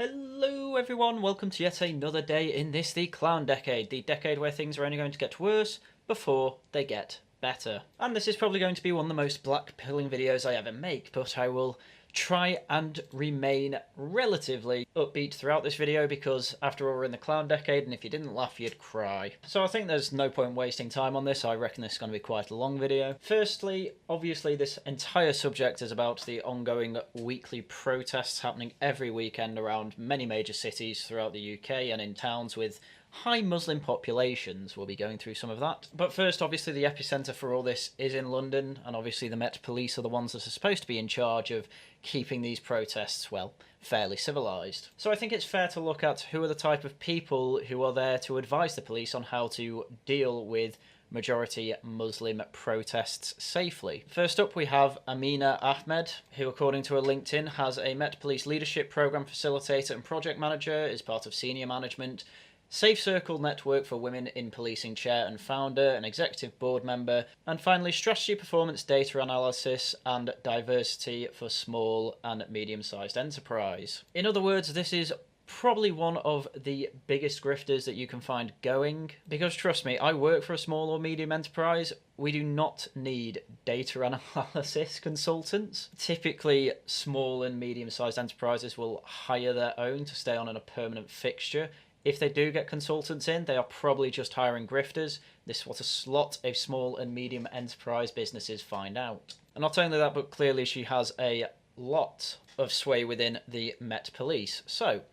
Hello everyone, welcome to yet another day in this, the clown decade, the decade where things are only going to get worse before they get better. And this is probably going to be one of the most black-pilling videos I ever make, but I will try and remain relatively upbeat throughout this video because after all we're in the clown decade and if you didn't laugh you'd cry. So I think there's no point wasting time on this. I reckon this is going to be quite a long video. Firstly, obviously this entire subject is about the ongoing weekly protests happening every weekend around many major cities throughout the UK and in towns with high Muslim populations. We'll be going through some of that. But first, obviously, the epicentre for all this is in London, and obviously the Met Police are the ones that are supposed to be in charge of keeping these protests, well, fairly civilised. So I think it's fair to look at who are the type of people who are there to advise the police on how to deal with majority Muslim protests safely. First up we have Amina Ahmed, who according to her LinkedIn has a Met Police Leadership Programme Facilitator and Project Manager, is part of senior management, Safe Circle Network for Women in Policing Chair and Founder, an Executive Board Member, and finally Strategy, Performance, Data Analysis and Diversity for Small and Medium-Sized Enterprise. In other words, this is probably one of the biggest grifters that you can find going, because trust me, I work for a small or medium enterprise. We do not need data analysis consultants. Typically, small and medium-sized enterprises will hire their own to stay on in a permanent fixture. If they do get consultants in, they are probably just hiring grifters. This is what a lot of small and medium enterprise businesses find out. And not only that, but clearly she has a lot of sway within the Met Police. So,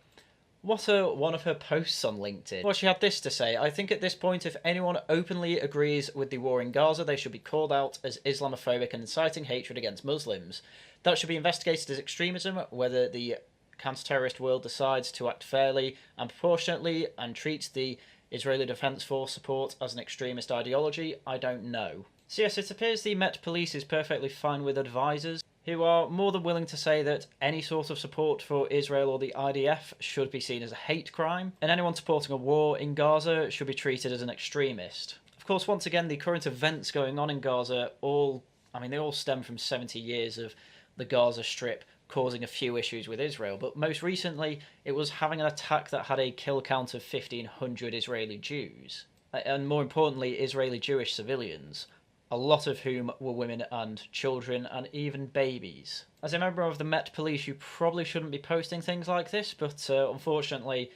what are one of her posts on LinkedIn? Well, she had this to say: I think at this point, if anyone openly agrees with the war in Gaza, they should be called out as Islamophobic and inciting hatred against Muslims. That should be investigated as extremism, whether the counter-terrorist world decides to act fairly and proportionately and treats the Israeli Defence Force support as an extremist ideology, I don't know. So yes, it appears the Met Police is perfectly fine with advisors who are more than willing to say that any sort of support for Israel or the IDF should be seen as a hate crime, and anyone supporting a war in Gaza should be treated as an extremist. Of course, once again, the current events going on in Gaza they all stem from 70 years of the Gaza Strip causing a few issues with Israel, but most recently it was having an attack that had a kill count of 1,500 Israeli Jews, and more importantly Israeli Jewish civilians, a lot of whom were women and children and even babies. As a member of the Met Police, you probably shouldn't be posting things like this, but unfortunately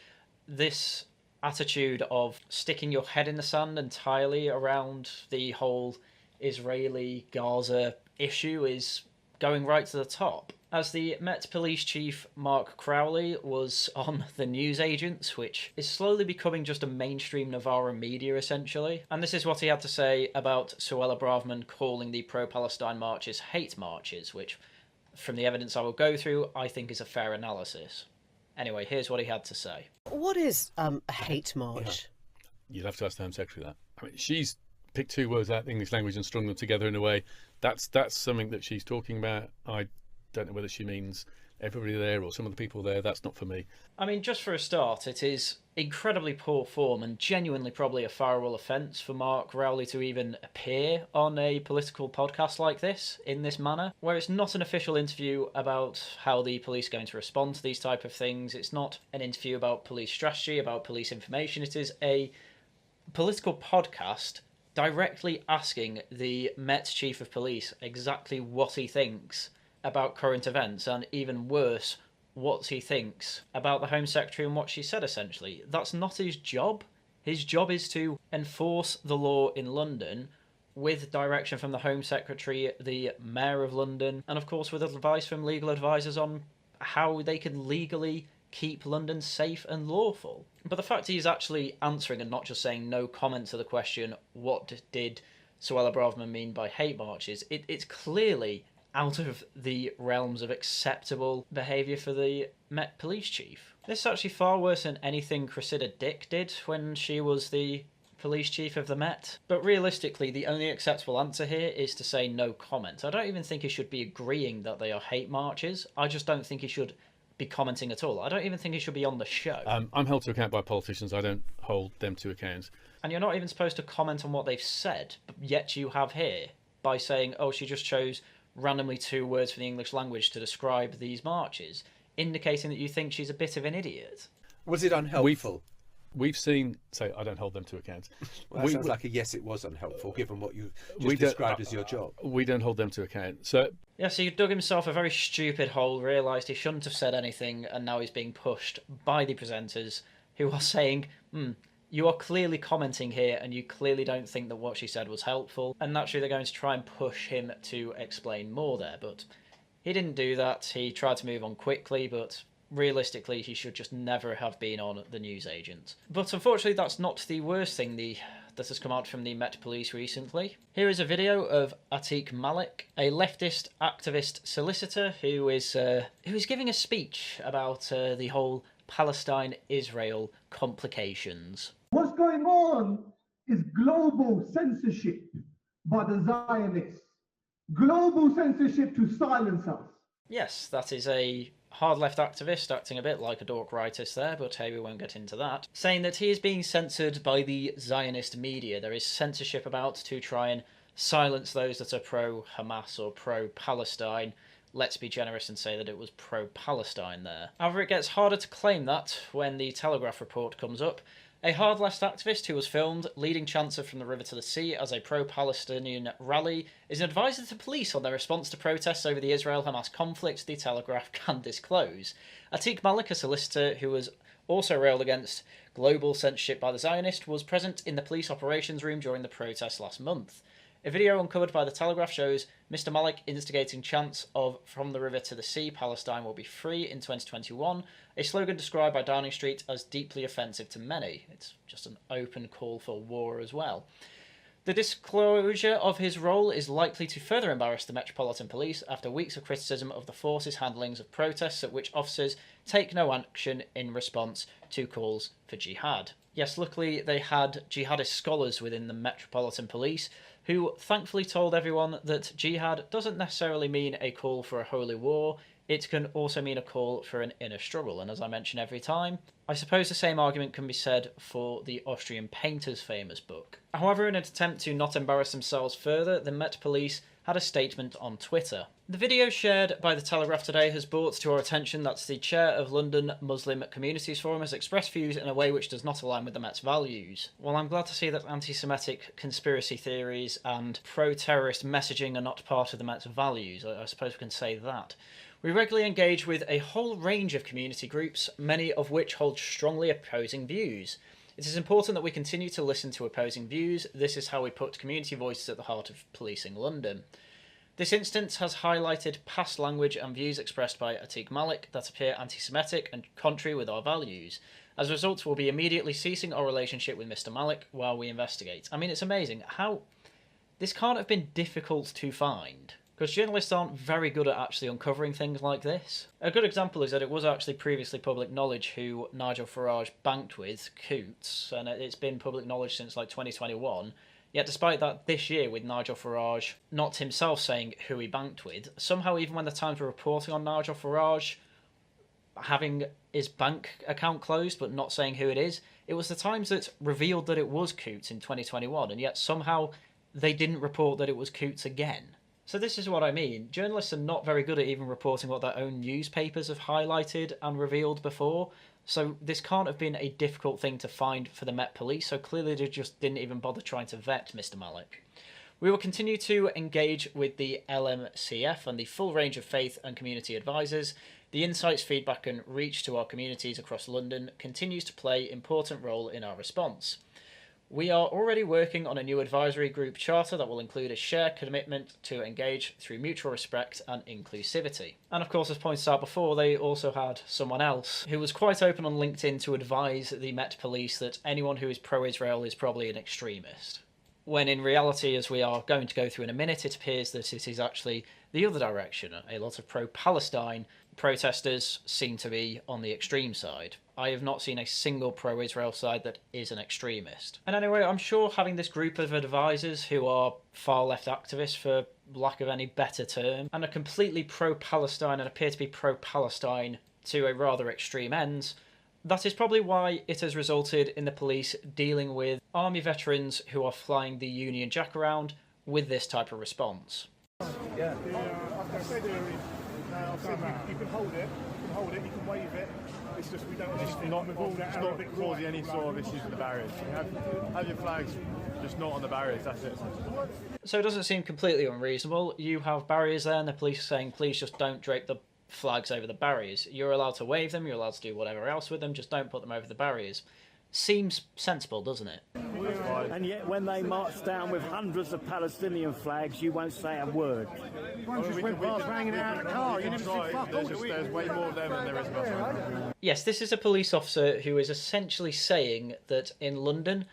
this attitude of sticking your head in the sand entirely around the whole Israeli-Gaza issue is going right to the top. As the Met Police Chief Mark Crowley was on the newsagents, which is slowly becoming just a mainstream Navarro media essentially, and this is what he had to say about Suella Braverman calling the pro-Palestine marches hate marches, which, from the evidence I will go through, I think is a fair analysis. Anyway, here's what he had to say. What is a hate march? Yeah. You'd have to ask the Home Secretary that. I mean, she's picked two words out of the English language and strung them together in a way. That's something that she's talking about. I don't know whether she means everybody there or some of the people there. That's not for me. I mean, just for a start, it is incredibly poor form and genuinely probably a foul offence for Mark Rowley to even appear on a political podcast like this in this manner, where it's not an official interview about how the police are going to respond to these type of things. It's not an interview about police strategy, about police information. It is a political podcast directly asking the Met Chief of Police exactly what he thinks about current events, and even worse, what he thinks about the Home Secretary and what she said, essentially. That's not his job. His job is to enforce the law in London with direction from the Home Secretary, the Mayor of London, and of course with advice from legal advisors on how they can legally keep London safe and lawful. But the fact he's actually answering and not just saying no comment to the question, what did Suella Braverman mean by hate marches, it's clearly out of the realms of acceptable behaviour for the Met Police Chief. This is actually far worse than anything Cressida Dick did when she was the Police Chief of the Met. But realistically, the only acceptable answer here is to say no comment. I don't even think he should be agreeing that they are hate marches. I just don't think he should be commenting at all. I don't even think he should be on the show. I'm held to account by politicians. I don't hold them to account. And you're not even supposed to comment on what they've said, but yet you have here by saying, oh, she just chose randomly two words from the English language to describe these marches. indicating that you think she's a bit of an idiot. Was it unhelpful? We've seen, so I don't hold them to account. Well, that sounds like a yes, it was unhelpful, given what you just described as your job. We don't hold them to account. So Yeah, so he dug himself a very stupid hole, realised he shouldn't have said anything, and now he's being pushed by the presenters who are saying, you are clearly commenting here and you clearly don't think that what she said was helpful, and naturally they're going to try and push him to explain more there, but he didn't do that. He tried to move on quickly, but realistically he should just never have been on the newsagent. But unfortunately that's not the worst thing that has come out from the Met Police recently. Here is a video of Atiq Malik, a leftist activist solicitor who is giving a speech about the whole Palestine-Israel complications. What's going on is global censorship by the Zionists. Global censorship to silence us. Yes, that is a hard left activist acting a bit like a dork rightist there, but hey, we won't get into that. Saying that he is being censored by the Zionist media. There is censorship about to try and silence those that are pro-Hamas or pro-Palestine. Let's be generous and say that it was pro-Palestine there. However, it gets harder to claim that when the Telegraph report comes up. A hard left activist who was filmed leading chancer from the river to the sea as a pro-Palestinian rally is an advisor to police on their response to protests over the Israel-Hamas conflict, the Telegraph can disclose. Atiq Malik, a solicitor who was also railed against global censorship by the Zionists, was present in the police operations room during the protests last month. A video uncovered by the Telegraph shows Mr. Malik instigating chants of "From the river to the sea, Palestine will be free" in 2021, a slogan described by Downing Street as deeply offensive to many. It's just an open call for war as well. The disclosure of his role is likely to further embarrass the Metropolitan Police after weeks of criticism of the force's handlings of protests at which officers take no action in response to calls for jihad. Yes, luckily they had jihadist scholars within the Metropolitan Police who thankfully told everyone that jihad doesn't necessarily mean a call for a holy war, it can also mean a call for an inner struggle, and as I mention every time, I suppose the same argument can be said for the Austrian painter's famous book. However, in an attempt to not embarrass themselves further, the Met Police had a statement on Twitter. The video shared by the Telegraph today has brought to our attention that the chair of London Muslim Communities Forum has expressed views in a way which does not align with the Met's values. Well, I'm glad to see that anti-Semitic conspiracy theories and pro-terrorist messaging are not part of the Met's values. I suppose we can say that. We regularly engage with a whole range of community groups, many of which hold strongly opposing views. It is important that we continue to listen to opposing views. This is how we put community voices at the heart of policing London. This instance has highlighted past language and views expressed by Atiq Malik that appear anti-Semitic and contrary with our values. As a result, we'll be immediately ceasing our relationship with Mr. Malik while we investigate. I mean, it's amazing how this can't have been difficult to find, because journalists aren't very good at actually uncovering things like this. A good example is that it was actually previously public knowledge who Nigel Farage banked with, Coots, and it's been public knowledge since like 2021. Yet despite that, this year, with Nigel Farage not himself saying who he banked with, somehow even when the Times were reporting on Nigel Farage having his bank account closed but not saying who it is, it was the Times that revealed that it was Coots in 2021, and yet somehow they didn't report that it was Coots again. So this is what I mean. Journalists are not very good at even reporting what their own newspapers have highlighted and revealed before, so this can't have been a difficult thing to find for the Met Police, so clearly they just didn't even bother trying to vet Mr. Malik. We will continue to engage with the LMCF and the full range of faith and community advisors. The insights, feedback and reach to our communities across London continues to play an important role in our response. We are already working on a new advisory group charter that will include a shared commitment to engage through mutual respect and inclusivity. And of course, as pointed out before, they also had someone else who was quite open on LinkedIn to advise the Met Police that anyone who is pro-Israel is probably an extremist. When in reality, as we are going to go through in a minute, it appears that it is actually the other direction. A lot of pro-Palestine protesters seem to be on the extreme side. I have not seen a single pro-Israel side that is an extremist. And anyway, I'm sure having this group of advisors who are far-left activists, for lack of any better term, and are completely pro-Palestine and appear to be pro-Palestine to a rather extreme ends, that is probably why it has resulted in the police dealing with army veterans who are flying the Union Jack around with this type of response. Yeah, I've said you can hold it. hold it, you can wave it. It's just we don't want to not with all that not causing any sort of issues with the barriers. You have your flags just not on the barriers, that's it. So it doesn't seem completely unreasonable. You have barriers there and the police are saying, please just don't drape the flags over the barriers. You're allowed to wave them, you're allowed to do whatever else with them, just don't put them over the barriers. Seems sensible, doesn't it? And yet when they march down with hundreds of Palestinian flags, you won't say a word. One just went past banging out of the car, you never see fuck all, there's way more of them than there is of us. Yes, this is a police officer who is essentially saying that in London,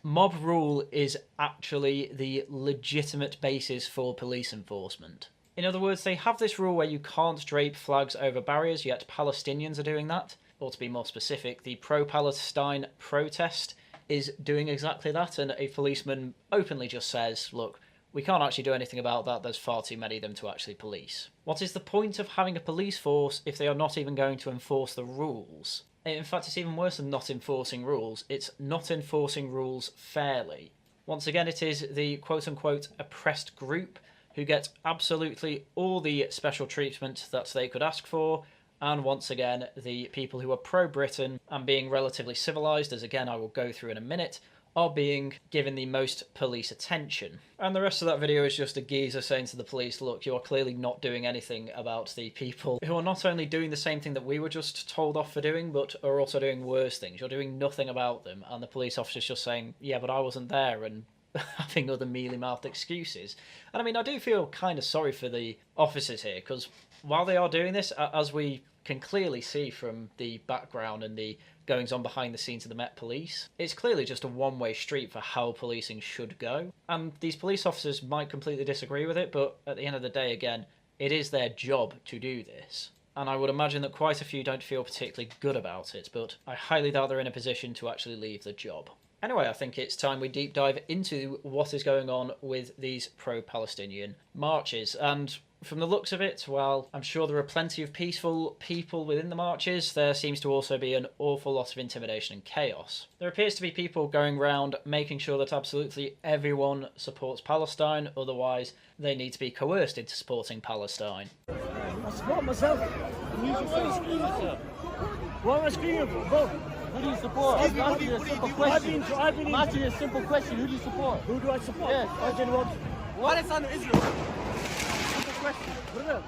mob rule is actually the legitimate basis for police enforcement. In other words, they have this rule where you can't drape flags over barriers, yet Palestinians are doing that. Or to be more specific, the pro-Palestine protest is doing exactly that, and a policeman openly just says, look, we can't actually do anything about that, there's far too many of them to actually police. What is the point of having a police force if they are not even going to enforce the rules? In fact, it's even worse than not enforcing rules, it's not enforcing rules fairly. Once again, it is the quote-unquote oppressed group who get absolutely all the special treatment that they could ask for, and once again, the people who are pro-Britain and being relatively civilised, as again I will go through in a minute, are being given the most police attention. And the rest of that video is just a geezer saying to the police, look, you are clearly not doing anything about the people who are not only doing the same thing that we were just told off for doing, but are also doing worse things. You're doing nothing about them. And the police officer's just saying, yeah, but I wasn't there, and having other mealy-mouthed excuses. And I mean, I do feel kind of sorry for the officers here, because while they are doing this, as we can clearly see from the background and the goings-on behind the scenes of the Met Police, it's clearly just a one-way street for how policing should go. And these police officers might completely disagree with it, but at the end of the day, again, it is their job to do this. And I would imagine that quite a few don't feel particularly good about it, but I highly doubt they're in a position to actually leave the job. Anyway, I think it's time we deep dive into what is going on with these pro-Palestinian marches. And from the looks of it, while I'm sure there are plenty of peaceful people within the marches, there seems to also be an awful lot of intimidation and chaos. There appears to be people going around making sure that absolutely everyone supports Palestine, otherwise they need to be coerced into supporting Palestine. I support myself. What am I screaming for? Both. Who do you support? I'm asking you a simple question. I'm asking you a simple question. Who do you support? Who do I support? Yes, Arjun Rob. Palestine or Israel? Simple question.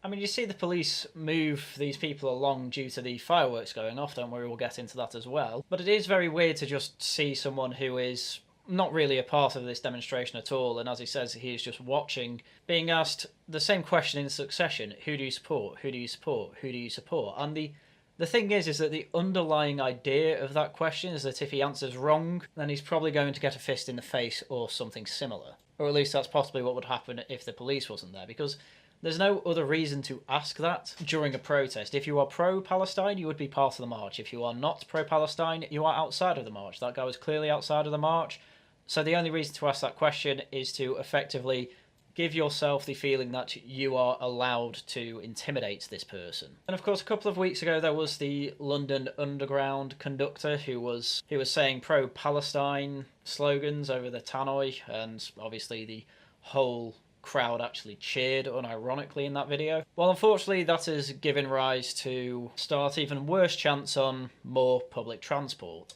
I mean, you see the police move these people along due to the fireworks going off, don't worry, we'll get into that as well. But it is very weird to just see someone who is not really a part of this demonstration at all, and as he says, he is just watching, being asked the same question in succession: who do you support? Who do you support? Who do you support? And the thing is that the underlying idea of that question is that if he answers wrong, then he's probably going to get a fist in the face or something similar. Or at least that's possibly what would happen if the police wasn't there, because there's no other reason to ask that during a protest. If you are pro-Palestine, you would be part of the march. If you are not pro-Palestine, you are outside of the march. That guy was clearly outside of the march. So the only reason to ask that question is to effectively give yourself the feeling that you are allowed to intimidate this person. And of course, a couple of weeks ago, there was the London Underground conductor who was saying pro-Palestine slogans over the tannoy, and obviously the whole crowd actually cheered unironically in that video. Well, unfortunately, that has given rise to start even worse chants on more public transport.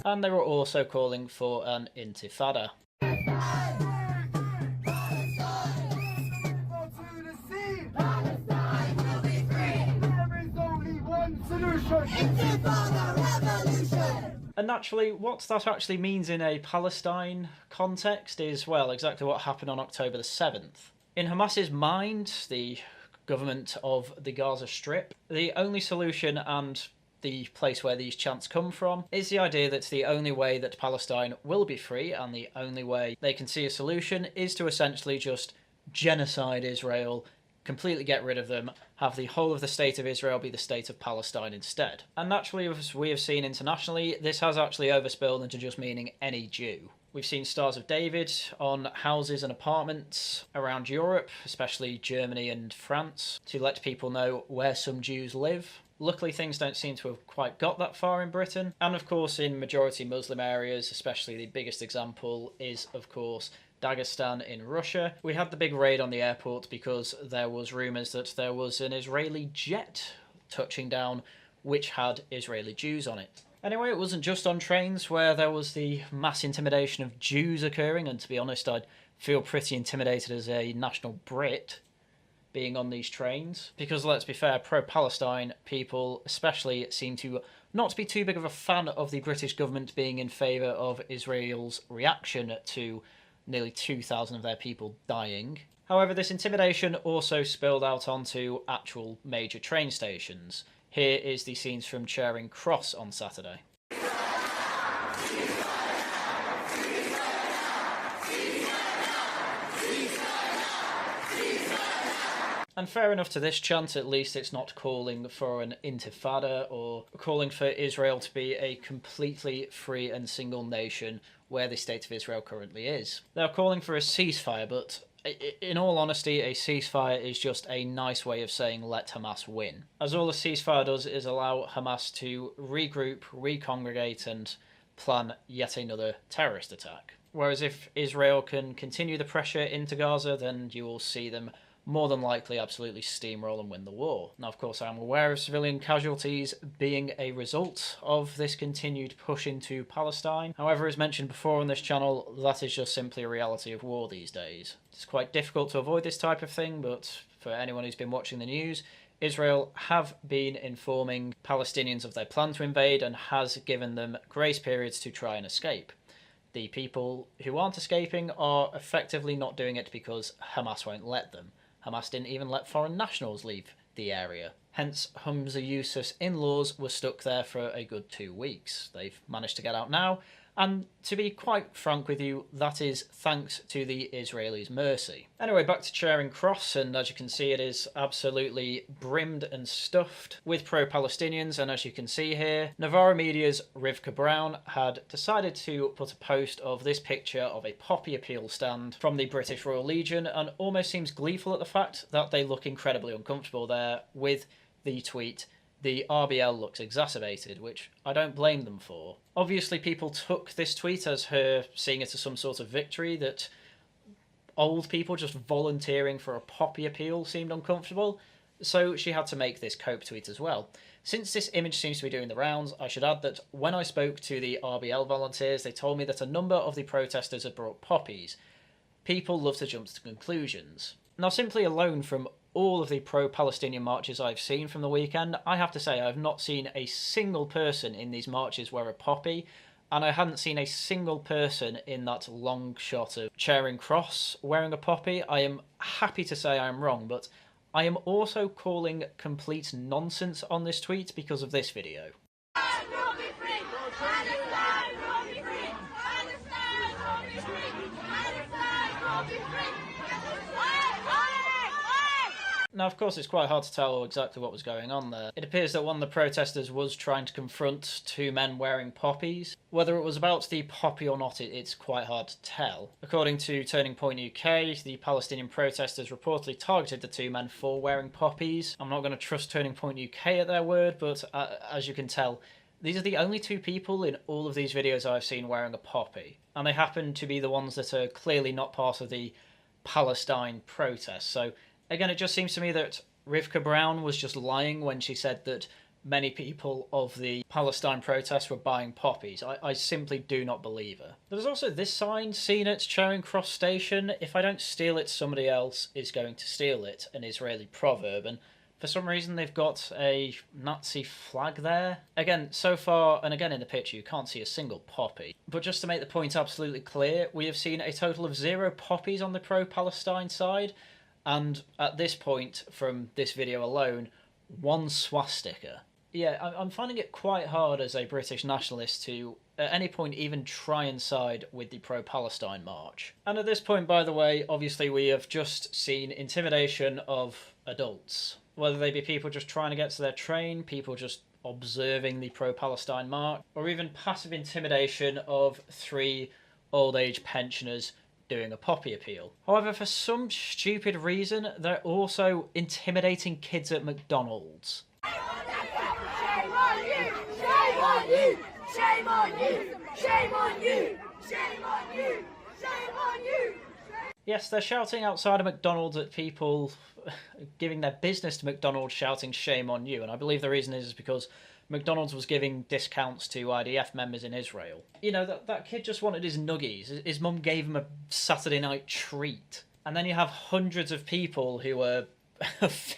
And they were also calling for an intifada. And naturally, what that actually means in a Palestine context is, well, exactly what happened on October the 7th. In Hamas's mind, the government of the Gaza Strip, the only solution and the place where these chants come from is the idea that the only way that Palestine will be free and the only way they can see a solution is to essentially just genocide Israel, completely get rid of them, have the whole of the state of Israel be the state of Palestine instead. And naturally, as we have seen internationally, this has actually overspilled into just meaning any Jew. We've seen Stars of David on houses and apartments around Europe, especially Germany and France, to let people know where some Jews live. Luckily, things don't seem to have quite got that far in Britain. And of course, in majority Muslim areas, especially the biggest example is, of course, Dagestan in Russia. We had the big raid on the airport because there was rumours that there was an Israeli jet touching down which had Israeli Jews on it. Anyway, it wasn't just on trains where there was the mass intimidation of Jews occurring, and to be honest, I'd feel pretty intimidated as a national Brit being on these trains, because let's be fair, pro-Palestine people especially seem to not be too big of a fan of the British government being in favour of Israel's reaction to nearly 2,000 of their people dying. However, this intimidation also spilled out onto actual major train stations. Here is the scenes from Charing Cross on Saturday. And fair enough to this chant, at least it's not calling for an intifada or calling for Israel to be a completely free and single nation where the state of Israel currently is. They're calling for a ceasefire, but in all honesty, a ceasefire is just a nice way of saying let Hamas win. As all a ceasefire does is allow Hamas to regroup, recongregate and plan yet another terrorist attack. Whereas if Israel can continue the pressure into Gaza, then you will see them more than likely absolutely steamroll and win the war. Now, of course, I'm aware of civilian casualties being a result of this continued push into Palestine. However, as mentioned before on this channel, that is just simply a reality of war these days. It's quite difficult to avoid this type of thing, but for anyone who's been watching the news, Israel have been informing Palestinians of their plan to invade and has given them grace periods to try and escape. The people who aren't escaping are effectively not doing it because Hamas won't let them. Hamas didn't even let foreign nationals leave the area. Hence, Hamza Yusuf's in-laws were stuck there for a good 2 weeks. They've managed to get out now, and to be quite frank with you, that is thanks to the Israelis' mercy. Anyway, back to Charing Cross, and as you can see, it is absolutely brimmed and stuffed with pro-Palestinians, and as you can see here, Novara Media's Rivka Brown had decided to put a post of this picture of a poppy appeal stand from the British Royal Legion, and almost seems gleeful at the fact that they look incredibly uncomfortable there with the tweet, "The RBL looks exacerbated," which I don't blame them for. Obviously, people took this tweet as her seeing it as some sort of victory, that old people just volunteering for a poppy appeal seemed uncomfortable, so she had to make this cope tweet as well. Since this image seems to be doing the rounds, I should add that when I spoke to the RBL volunteers, they told me that a number of the protesters had brought poppies. People love to jump to conclusions. Now, simply alone from all of the pro-Palestinian marches I've seen from the weekend, I have to say I've not seen a single person in these marches wear a poppy, and I hadn't seen a single person in that long shot of Charing Cross wearing a poppy. I am happy to say I am wrong, but I am also calling complete nonsense on this tweet because of this video. Now, of course, it's quite hard to tell exactly what was going on there. It appears that one of the protesters was trying to confront two men wearing poppies. Whether it was about the poppy or not, it's quite hard to tell. According to Turning Point UK, the Palestinian protesters reportedly targeted the two men for wearing poppies. I'm not going to trust Turning Point UK at their word, but as you can tell, these are the only two people in all of these videos I've seen wearing a poppy. And they happen to be the ones that are clearly not part of the Palestine protest. So again, it just seems to me that Rivka Brown was just lying when she said that many people of the Palestine protests were buying poppies. I simply do not believe her. There's also this sign seen at Charing Cross Station: "If I don't steal it, somebody else is going to steal it," an Israeli proverb, and for some reason they've got a Nazi flag there. Again, so far, and again in the picture, you can't see a single poppy. But just to make the point absolutely clear, we have seen a total of 0 poppies on the pro-Palestine side, and at this point, from this video alone, 1 swastika. Yeah, I'm finding it quite hard as a British nationalist to, at any point, even try and side with the pro-Palestine march. And at this point, by the way, obviously we have just seen intimidation of adults. Whether they be people just trying to get to their train, people just observing the pro-Palestine march, or even passive intimidation of 3 old age pensioners doing a poppy appeal. However, for some stupid reason, they're also intimidating kids at McDonald's. Shame on you! Shame on you! Shame on you! Shame on you! Shame on you! Shame on you! Yes, they're shouting outside of McDonald's at people giving their business to McDonald's, shouting shame on you. And I believe the reason is because McDonald's was giving discounts to IDF members in Israel. You know, that kid just wanted his nuggies. His mum gave him a Saturday night treat. And then you have hundreds of people who are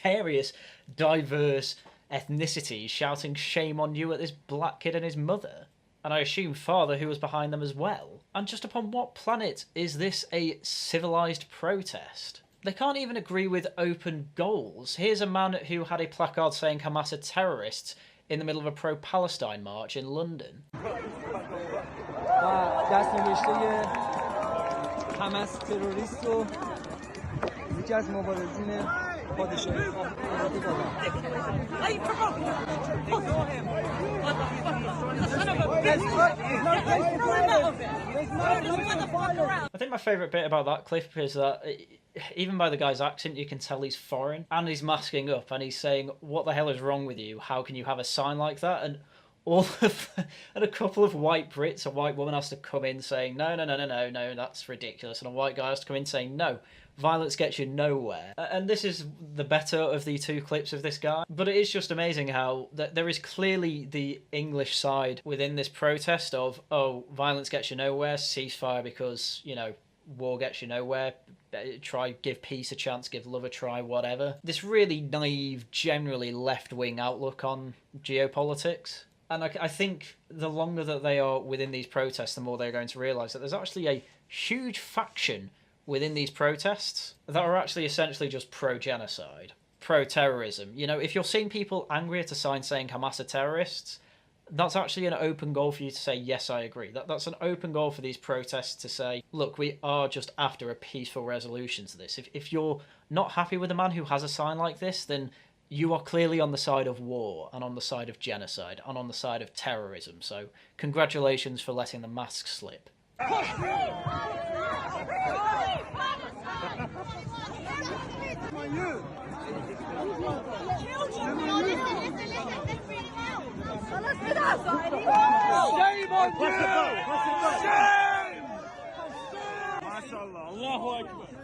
various, diverse ethnicities shouting shame on you at this black kid and his mother. And I assume father who was behind them as well. And just upon what planet is this a civilised protest? They can't even agree with open goals. Here's a man who had a placard saying Hamas are terrorists in the middle of a pro-Palestine march in London. I think my favourite bit about that clip is that even by the guy's accent you can tell he's foreign, and he's masking up and he's saying, what the hell is wrong with you? How can you have a sign like that? And and a couple of white Brits, a white woman has to come in saying, no, that's ridiculous. And a white guy has to come in saying, no, violence gets you nowhere. And this is the better of the two clips of this guy. But it is just amazing how there is clearly the English side within this protest of, oh, violence gets you nowhere, ceasefire because, you know, war gets you nowhere, give peace a chance, give love a try, whatever. This really naive, generally left-wing outlook on geopolitics. And I think the longer that they are within these protests, the more they're going to realise that there's actually a huge faction within these protests that are actually essentially just pro-genocide, pro-terrorism. You know, if you're seeing people angry at a sign saying Hamas are terrorists, that's actually an open goal for you to say, yes, I agree. That's an open goal for these protests to say, look, we are just after a peaceful resolution to this. If you're not happy with a man who has a sign like this, then you are clearly on the side of war and on the side of genocide and on the side of terrorism. So congratulations for letting the mask slip.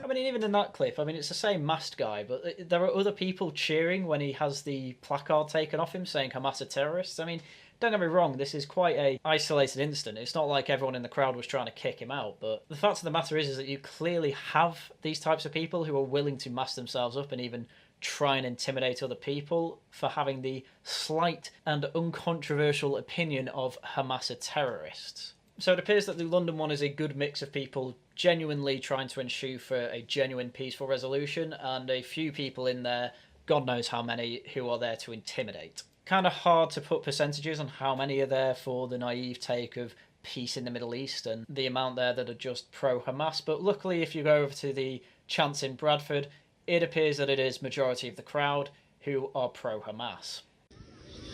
I mean, even in that clip, I mean, it's the same masked guy, but there are other people cheering when he has the placard taken off him saying Hamas are terrorists. I mean, don't get me wrong, this is quite a isolated incident. It's not like everyone in the crowd was trying to kick him out, but the fact of the matter is that you clearly have these types of people who are willing to mask themselves up and even try and intimidate other people for having the slight and uncontroversial opinion of Hamas are terrorists. So it appears that the London one is a good mix of people genuinely trying to ensue for a genuine peaceful resolution, and a few people in there, God knows how many, who are there to intimidate. Kind of hard to put percentages on how many are there for the naive take of peace in the Middle East and the amount there that are just pro-Hamas, but luckily if you go over to the chants in Bradford, it appears that it is majority of the crowd who are pro-Hamas.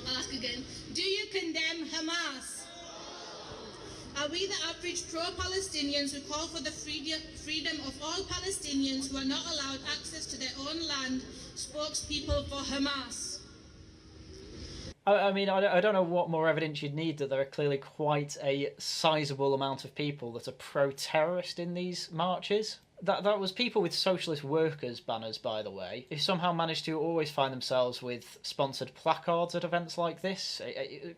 I'll ask again, do you condemn Hamas? Are we the average pro-Palestinians who call for the freedom of all Palestinians who are not allowed access to their own land, spokespeople for Hamas? I mean, I don't know what more evidence you'd need that there are clearly quite a sizable amount of people that are pro-terrorist in these marches. That was people with socialist workers banners, by the way, who somehow managed to always find themselves with sponsored placards at events like this,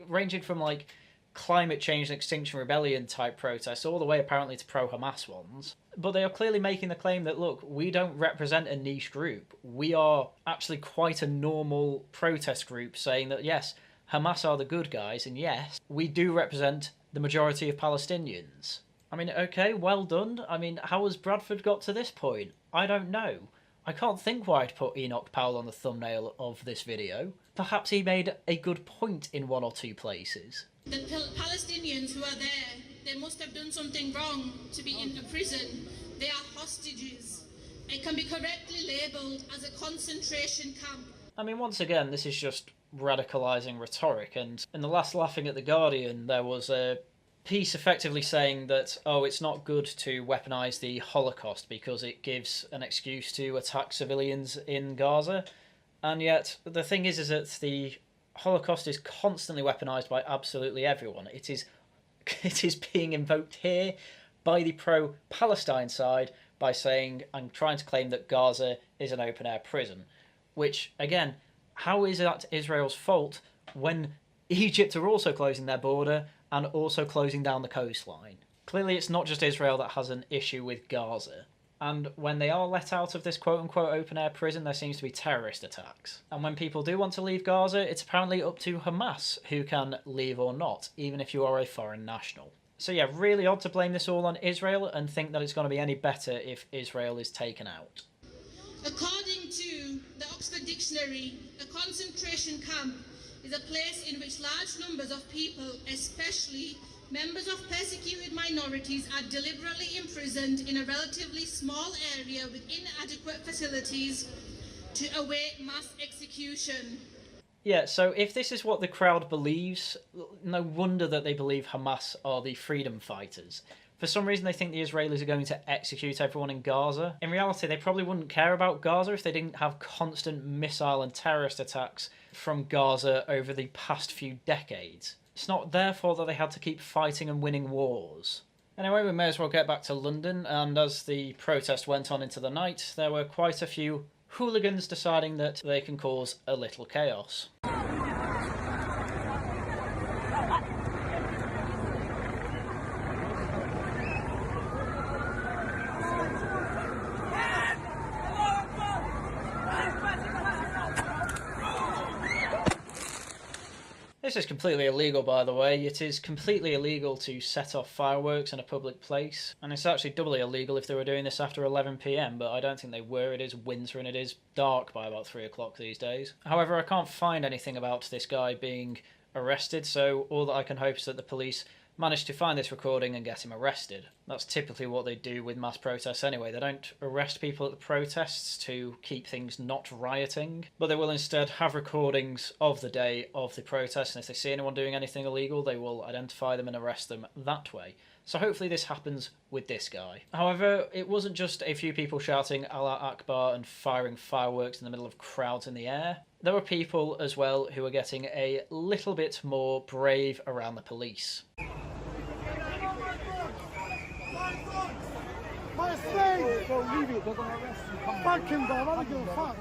ranging from like climate change and Extinction Rebellion type protests all the way apparently to pro-Hamas ones. But they are clearly making the claim that, look, we don't represent a niche group. We are actually quite a normal protest group saying that, yes, Hamas are the good guys, and yes, we do represent the majority of Palestinians. I mean, okay, well done. I mean, how has Bradford got to this point? I don't know. I can't think why I'd put Enoch Powell on the thumbnail of this video. Perhaps he made a good point in one or two places. The Palestinians who are there, they must have done something wrong to be in the prison. They are hostages. It can be correctly labelled as a concentration camp. I mean, once again, this is just radicalising rhetoric, and in the last Laughing at the Guardian, there was a piece effectively saying that, oh, it's not good to weaponise the Holocaust because it gives an excuse to attack civilians in Gaza. And yet, the thing is that the Holocaust is constantly weaponised by absolutely everyone. It is being invoked here by the pro-Palestine side by saying and trying to claim that Gaza is an open-air prison. Which, again, how is that Israel's fault when Egypt are also closing their border and also closing down the coastline? Clearly it's not just Israel that has an issue with Gaza. And when they are let out of this quote-unquote open-air prison, there seems to be terrorist attacks. And when people do want to leave Gaza, it's apparently up to Hamas who can leave or not, even if you are a foreign national. So yeah, really odd to blame this all on Israel and think that it's going to be any better if Israel is taken out. According to the Oxford Dictionary, a concentration camp is a place in which large numbers of people, especially members of persecuted minorities, are deliberately imprisoned in a relatively small area with inadequate facilities to await mass execution. Yeah, so if this is what the crowd believes, no wonder that they believe Hamas are the freedom fighters. For some reason they think the Israelis are going to execute everyone in Gaza. In reality, they probably wouldn't care about Gaza if they didn't have constant missile and terrorist attacks from Gaza over the past few decades. It's not their fault that they had to keep fighting and winning wars. Anyway, we may as well get back to London, and as the protest went on into the night, there were quite a few hooligans deciding that they can cause a little chaos. This is completely illegal, by the way. It is completely illegal to set off fireworks in a public place. And it's actually doubly illegal if they were doing this after 11 PM, but I don't think they were. It is winter and it is dark by about 3 o'clock these days. However, I can't find anything about this guy being arrested, so all that I can hope is that the police managed to find this recording and get him arrested. That's typically what they do with mass protests anyway. They don't arrest people at the protests to keep things not rioting, but they will instead have recordings of the day of the protest, and if they see anyone doing anything illegal, they will identify them and arrest them that way. So hopefully this happens with this guy. However, it wasn't just a few people shouting Allah Akbar and firing fireworks in the middle of crowds in the air. There were people as well who were getting a little bit more brave around the police. My slave! Go leave it, they're gonna arrest you. Fuck him, dog. I don't give a fuck.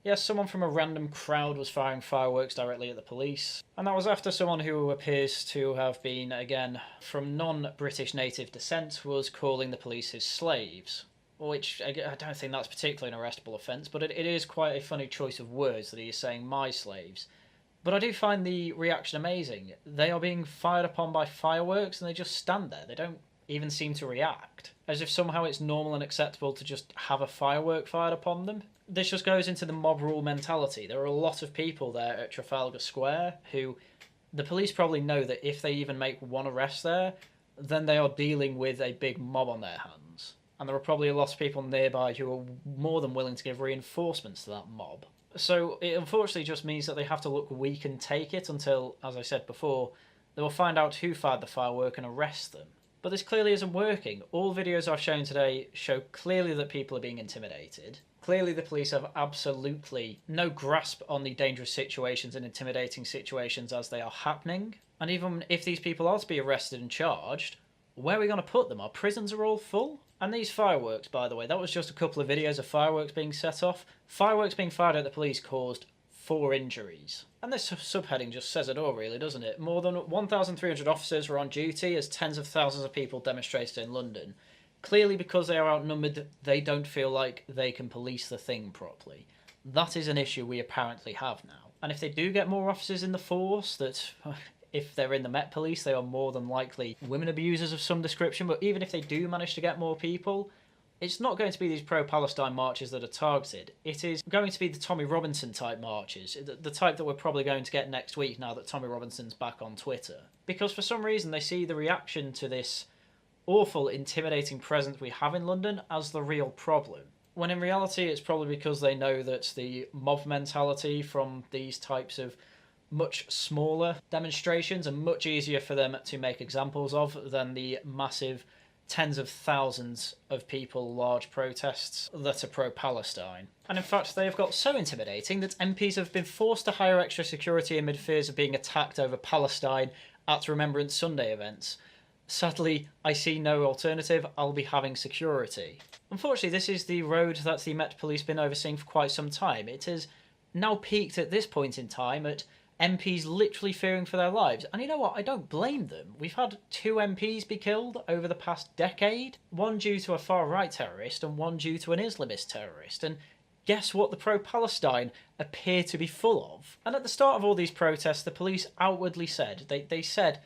Yes, someone from a random crowd was firing fireworks directly at the police. And that was after someone who appears to have been, again, from non-British native descent, was calling the police his slaves. Which, I don't think that's particularly an arrestable offence, but it is quite a funny choice of words that he is saying my slaves. But I do find the reaction amazing. They are being fired upon by fireworks and they just stand there. They don't even seem to react. As if somehow it's normal and acceptable to just have a firework fired upon them. This just goes into the mob rule mentality. There are a lot of people there at Trafalgar Square who the police probably know that if they even make one arrest there, then they are dealing with a big mob on their hands. And there are probably a lot of people nearby who are more than willing to give reinforcements to that mob. So it unfortunately just means that they have to look weak and take it until, as I said before, they will find out who fired the firework and arrest them. But this clearly isn't working. All videos I've shown today show clearly that people are being intimidated. Clearly the police have absolutely no grasp on the dangerous situations and intimidating situations as they are happening. And even if these people are to be arrested and charged, where are we going to put them? Our prisons are all full? And these fireworks, by the way, that was just a couple of videos of fireworks being set off. Fireworks being fired at the police caused 4 injuries. And this subheading just says it all, really, doesn't it? More than 1,300 officers were on duty as tens of thousands of people demonstrated in London. Clearly, because they are outnumbered, they don't feel like they can police the thing properly. That is an issue we apparently have now. And if they do get more officers in the force, that if they're in the Met Police, they are more than likely women abusers of some description, but even if they do manage to get more people, it's not going to be these pro-Palestine marches that are targeted. It is going to be the Tommy Robinson type marches, the type that we're probably going to get next week now that Tommy Robinson's back on Twitter. Because for some reason they see the reaction to this awful, intimidating presence we have in London as the real problem. when in reality it's probably because they know that the mob mentality from these types of much smaller demonstrations are much easier for them to make examples of than the massive tens of thousands of people large protests that are pro-Palestine. And in fact, they have got so intimidating that MPs have been forced to hire extra security amid fears of being attacked over Palestine at Remembrance Sunday events. Sadly, I see no alternative. I'll be having security. Unfortunately, this is the road that the Met Police have been overseeing for quite some time. It has now peaked at this point in time at MPs literally fearing for their lives. And you know what? I don't blame them. We've had 2 MPs be killed over the past decade. One due to a far-right terrorist and one due to an Islamist terrorist. And guess what the pro-Palestine appear to be full of? And at the start of all these protests, the police outwardly said, they said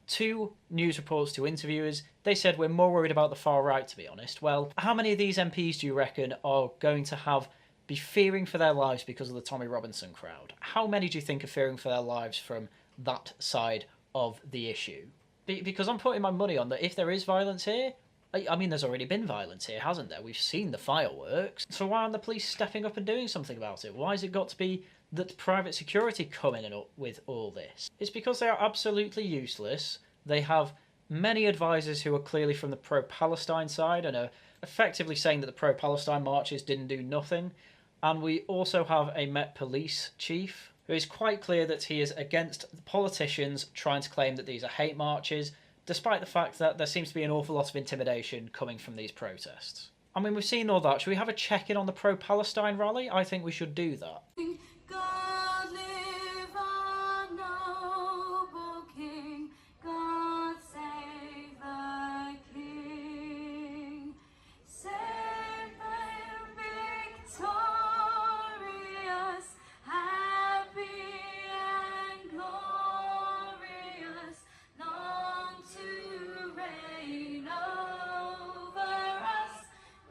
to news reports, to interviewers, they said, we're more worried about the far-right, to be honest. Well, how many of these MPs do you reckon are going to be fearing for their lives because of the Tommy Robinson crowd? How many do you think are fearing for their lives from that side of the issue? Because I'm putting my money on that if there is violence here, I mean, there's already been violence here, hasn't there? We've seen the fireworks. So why aren't the police stepping up and doing something about it? Why has it got to be that private security come in and up with all this? It's because they are absolutely useless. They have many advisors who are clearly from the pro-Palestine side and are effectively saying that the pro-Palestine marches didn't do nothing. And we also have a Met Police chief who is quite clear that he is against politicians trying to claim that these are hate marches, despite the fact that there seems to be an awful lot of intimidation coming from these protests. I mean, we've seen all that. Should we have a check-in on the pro-Palestine rally? I think we should do that. Gláeddyv, our noble king, God save the king. Save him victorious, happy and glorious, long to reign over us.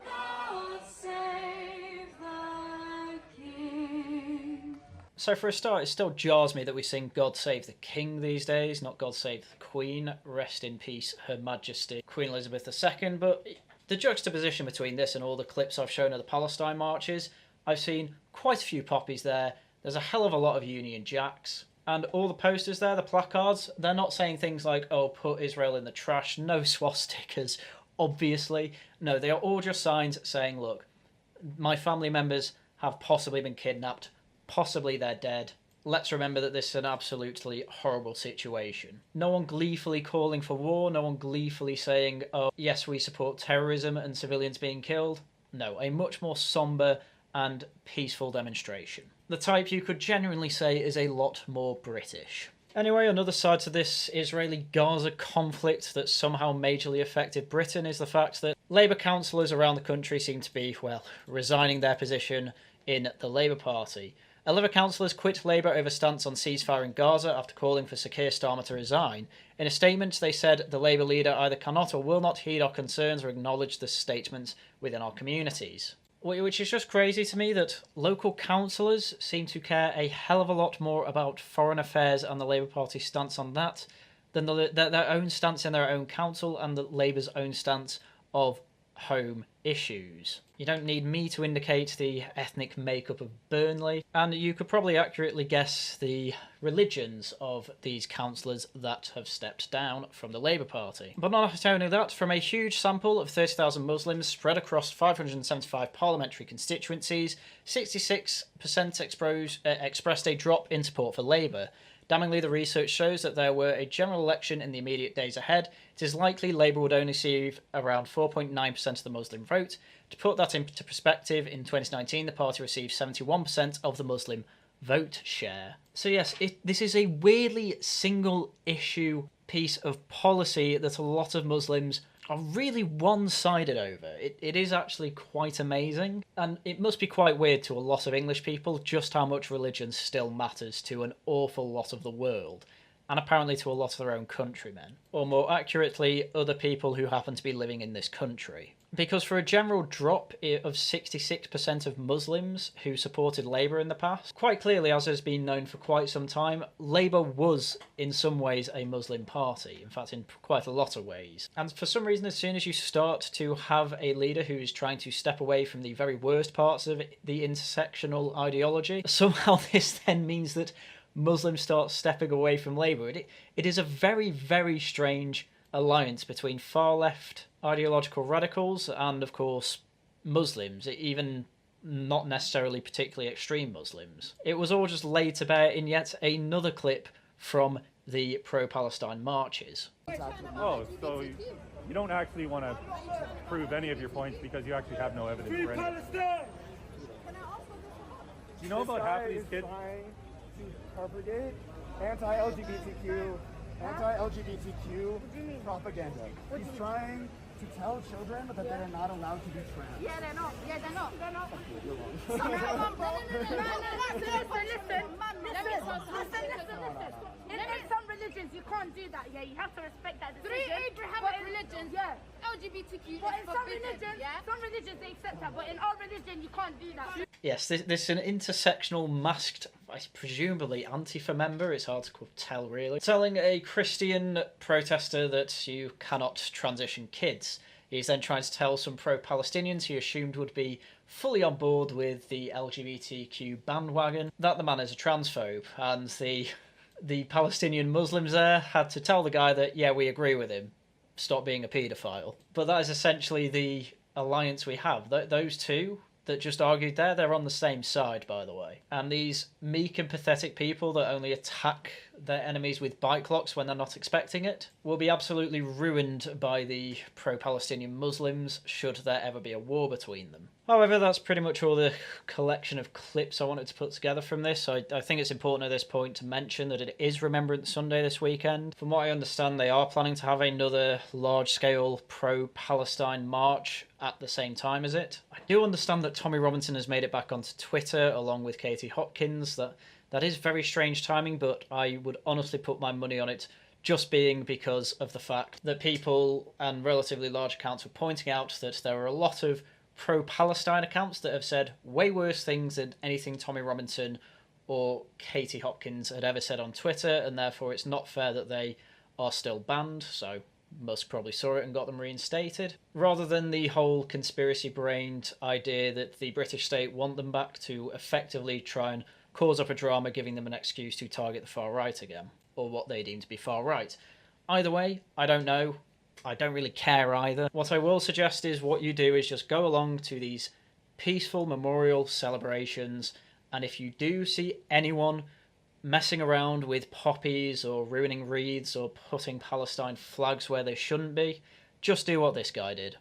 God save the king. So for a start, it still jars me that we sing God Save the King these days, not God Save the Queen. Rest in peace, Her Majesty Queen Elizabeth II. But the juxtaposition between this and all the clips I've shown of the Palestine marches, I've seen quite a few poppies there. There's a hell of a lot of Union Jacks. And all the posters there, the placards, they're not saying things like, oh, put Israel in the trash, no swastikas, obviously. No, they are all just signs saying, look, my family members have possibly been kidnapped, possibly they're dead. Let's remember that this is an absolutely horrible situation. No one gleefully calling for war, no one gleefully saying, oh, yes, we support terrorism and civilians being killed. No, a much more sombre and peaceful demonstration. The type you could genuinely say is a lot more British. Anyway, another side to this Israeli-Gaza conflict that somehow majorly affected Britain is the fact that Labour councillors around the country seem to be, well, resigning their position in the Labour Party. 11 councillors quit Labour over stance on ceasefire in Gaza after calling for Sir Keir Starmer to resign. In a statement, they said the Labour leader either cannot or will not heed our concerns or acknowledge the statements within our communities. Which is just crazy to me that local councillors seem to care a hell of a lot more about foreign affairs and the Labour Party's stance on that than their own stance in their own council and the Labour's own stance of home issues. You don't need me to indicate the ethnic makeup of Burnley, and you could probably accurately guess the religions of these councillors that have stepped down from the Labour Party. But not only that, from a huge sample of 30,000 Muslims spread across 575 parliamentary constituencies, 66% expressed a drop in support for Labour. Damningly, the research shows that there were a general election in the immediate days ahead. It is likely Labour would only receive around 4.9% of the Muslim vote. To put that into perspective, in 2019 the party received 71% of the Muslim vote share. So yes, this is a weirdly single-issue piece of policy that a lot of Muslims are really one-sided over. It is actually quite amazing, and it must be quite weird to a lot of English people just how much religion still matters to an awful lot of the world. and apparently to a lot of their own countrymen, or more accurately, other people who happen to be living in this country. Because for a general drop of 66% of Muslims who supported Labour in the past, quite clearly, as has been known for quite some time, Labour was in some ways a Muslim party, in fact in quite a lot of ways. And for some reason, as soon as you start to have a leader who's trying to step away from the very worst parts of the intersectional ideology, somehow this then means that Muslims start stepping away from Labour. It is a very, very strange alliance between far-left ideological radicals and, of course, Muslims, even not necessarily particularly extreme Muslims. It was all just laid to bear in yet another clip from the pro-Palestine marches. Oh, so you don't actually want to prove any of your points because you actually have no evidence for any. Do you know about half of these kids? To propagate anti-LGBTQ propaganda. He's trying to tell children that they're not allowed to be trans. Yeah, they're not. Yeah, they're not. They're not. In some religions, you can't do that. Yeah, you have to respect that decision. 3 Abrahamic religions, yeah. LGBTQ. But in some religions they accept that. But in our religion, you can't do that. Yes, this is an intersectional masked, presumably Antifa member, it's hard to tell really, telling a Christian protester that you cannot transition kids. He's then trying to tell some pro-Palestinians he assumed would be fully on board with the LGBTQ bandwagon that the man is a transphobe, and the Palestinian Muslims there had to tell the guy that, yeah, we agree with him, stop being a paedophile. But that is essentially the alliance we have. Those two that just argued there, they're on the same side, by the way. And these meek and pathetic people that only attack their enemies with bike locks when they're not expecting it will be absolutely ruined by the pro-Palestinian Muslims should there ever be a war between them. However, that's pretty much all the collection of clips I wanted to put together from this. I think it's important at this point to mention that it is Remembrance Sunday this weekend. From what I understand, they are planning to have another large-scale pro-Palestine march at the same time as it. I do understand that Tommy Robinson has made it back onto Twitter along with Katie Hopkins. That is very strange timing, but I would honestly put my money on it just being because of the fact that people and relatively large accounts were pointing out that there are a lot of pro-Palestine accounts that have said way worse things than anything Tommy Robinson or Katie Hopkins had ever said on Twitter, and therefore it's not fair that they are still banned, so Musk probably saw it and got them reinstated. Rather than the whole conspiracy-brained idea that the British state want them back to effectively try and cause up a drama, giving them an excuse to target the far right again, or what they deem to be far right. Either way, I don't know. I don't really care either. What I will suggest is what you do is just go along to these peaceful memorial celebrations, and if you do see anyone messing around with poppies or ruining wreaths or putting Palestine flags where they shouldn't be, just do what this guy did.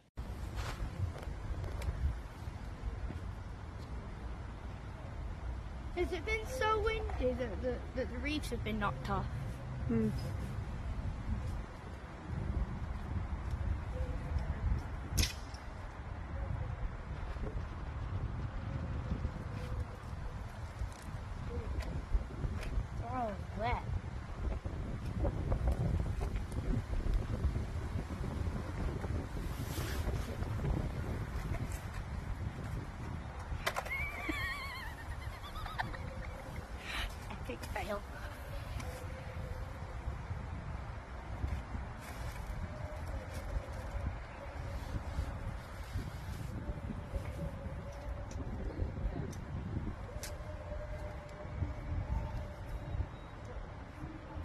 Has it been so windy that the reefs have been knocked off? Oh, wet. Epic fail.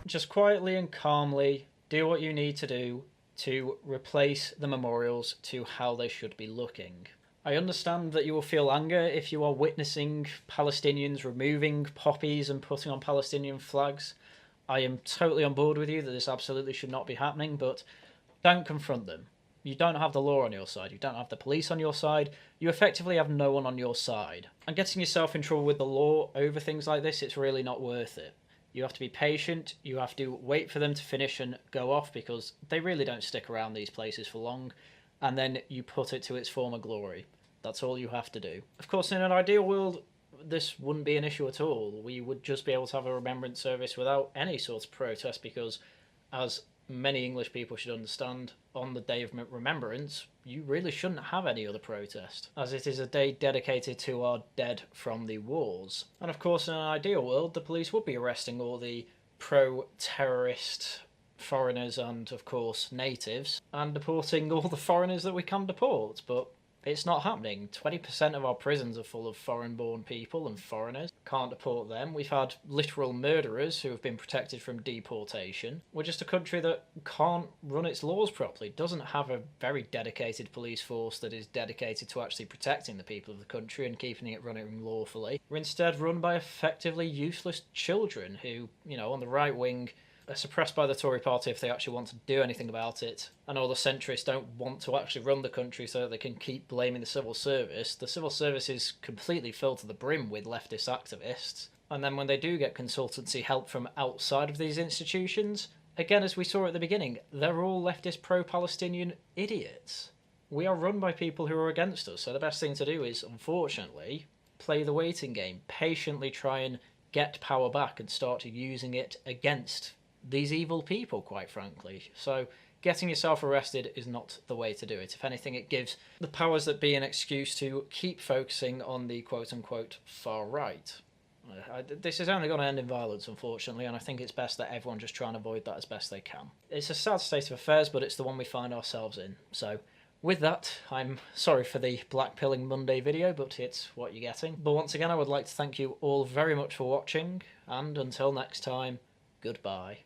Just quietly and calmly do what you need to do to replace the memorials to how they should be looking. I understand that you will feel anger if you are witnessing Palestinians removing poppies and putting on Palestinian flags. I am totally on board with you that this absolutely should not be happening, but don't confront them. You don't have the law on your side. You don't have the police on your side. You effectively have no one on your side. And getting yourself in trouble with the law over things like this, it's really not worth it. You have to be patient, you have to wait for them to finish and go off because they really don't stick around these places for long, and then you put it to its former glory. That's all you have to do. Of course, in an ideal world, this wouldn't be an issue at all. We would just be able to have a remembrance service without any sort of protest because, as many English people should understand, on the day of remembrance, you really shouldn't have any other protest, as it is a day dedicated to our dead from the wars. And of course, in an ideal world, the police would be arresting all the pro-terrorist foreigners and, of course, natives, and deporting all the foreigners that we can deport, but it's not happening. 20% of our prisons are full of foreign-born people and foreigners. Can't deport them. We've had literal murderers who have been protected from deportation. We're just a country that can't run its laws properly. It doesn't have a very dedicated police force that is dedicated to actually protecting the people of the country and keeping it running lawfully. We're instead run by effectively useless children who, you know, on the right wing, are suppressed by the Tory party if they actually want to do anything about it, and all the centrists don't want to actually run the country so that they can keep blaming the civil service. The civil service is completely filled to the brim with leftist activists, and then when they do get consultancy help from outside of these institutions, again, as we saw at the beginning, they're all leftist pro-Palestinian idiots. We are run by people who are against us, so the best thing to do is, unfortunately, play the waiting game, patiently try and get power back and start using it against these evil people, quite frankly. So getting yourself arrested is not the way to do it. If anything, it gives the powers that be an excuse to keep focusing on the quote-unquote far right. This is only going to end in violence, unfortunately, and I think it's best that everyone just try and avoid that as best they can. It's a sad state of affairs, but it's the one we find ourselves in. So with that, I'm sorry for the Blackpilling Monday video, but it's what you're getting. But once again, I would like to thank you all very much for watching, and until next time, goodbye.